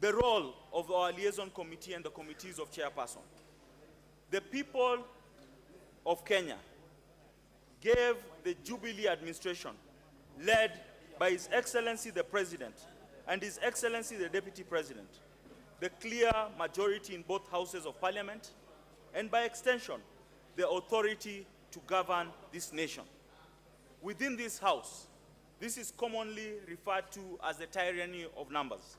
the role of our liaison committee and the committees of chairperson. The people of Kenya gave the Jubilee administration, led by His Excellency the President and His Excellency the Deputy President, the clear majority in both houses of Parliament, and by extension, the authority to govern this nation. Within this House, this is commonly referred to as the tyranny of numbers,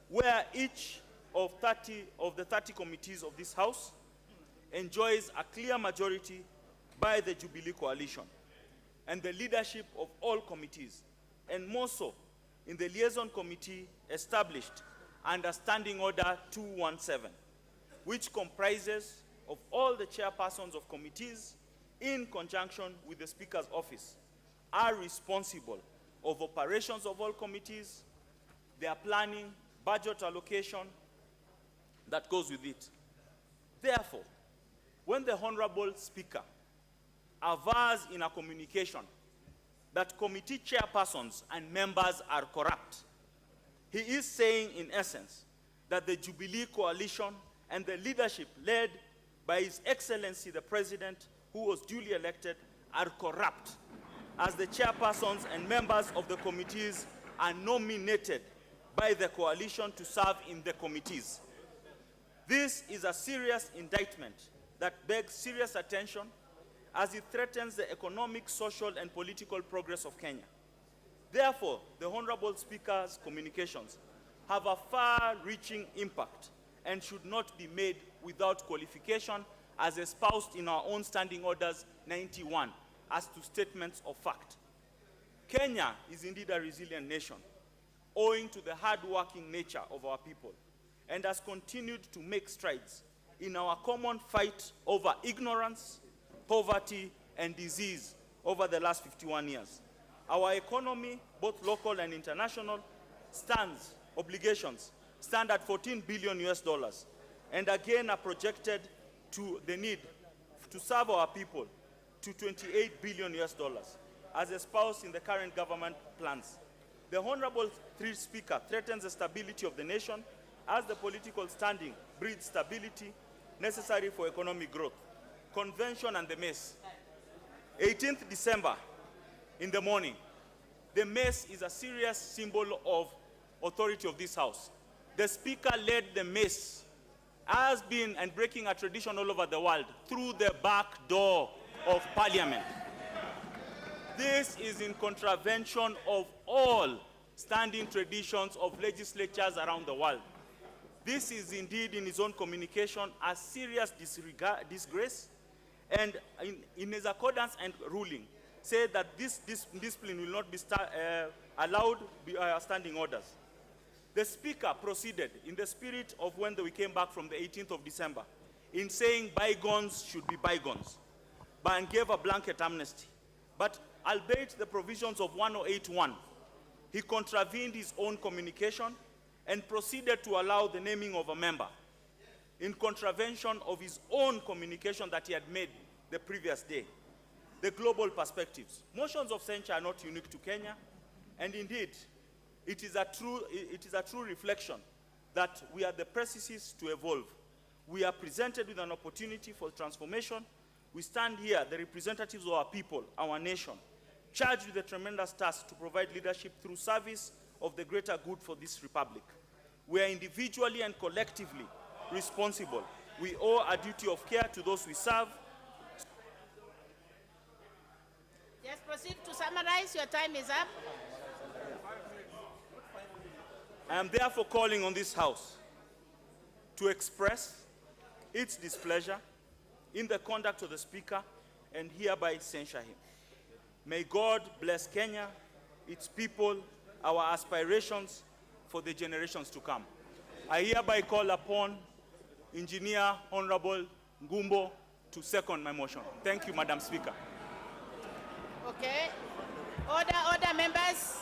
where each of the 30 committees of this House enjoys a clear majority by the Jubilee coalition, and the leadership of all committees, and more so in the liaison committee established under Standing Order 217, which comprises of all the chairpersons of committees in conjunction with the Speaker's office, are responsible of operations of all committees, their planning, budget allocation that goes with it. Therefore, when the Honorable Speaker avers in a communication that committee chairpersons and members are corrupt, he is saying in essence that the Jubilee coalition and the leadership led by His Excellency the President, who was duly elected, are corrupt, as the chairpersons and members of the committees are nominated by the coalition to serve in the committees. This is a serious indictment that begs serious attention, as it threatens the economic, social, and political progress of Kenya. Therefore, the Honorable Speaker's communications have a far-reaching impact and should not be made without qualification, as espoused in our own Standing Orders 91 as to statements of fact. Kenya is indeed a resilient nation, owing to the hard-working nature of our people, and has continued to make strides in our common fight over ignorance, poverty, and disease over the last 51 years. Our economy, both local and international, obligations stand at $14 billion US, and again are projected to the need to serve our people to $28 billion US, as espoused in the current government plans. The Honorable Speaker threatens the stability of the nation, as the political standing breeds stability necessary for economic growth. Convention and the mace. 18th December in the morning. The mace is a serious symbol of authority of this House. The Speaker led the mace, has been and breaking a tradition all over the world, through the back door of Parliament. This is in contravention of all standing traditions of legislatures around the world. This is indeed, in his own communication, a serious disgrace, and in his accordance and ruling, said that this discipline will not be allowed standing orders. The Speaker proceeded in the spirit of when we came back from the 18th of December, in saying bygones should be bygones, and gave a blanket amnesty. But albeit the provisions of 1081, he contravened his own communication and proceeded to allow the naming of a member in contravention of his own communication that he had made the previous day. The global perspectives. Motions of censure are not unique to Kenya, and indeed, it is a true reflection that we are the precipice to evolve. We are presented with an opportunity for transformation. We stand here, the representatives of our people, our nation, charged with the tremendous task to provide leadership through service of the greater good for this republic. We are individually and collectively responsible. We owe a duty of care to those we serve. Yes, proceed to summarize. Your time is up. I am therefore calling on this House to express its displeasure in the conduct of the Speaker and hereby censure him. May God bless Kenya, its people, our aspirations for the generations to come. I hereby call upon Engineer Honorable Ngumbo to second my motion. Thank you, Madam Speaker. Okay. Order, members.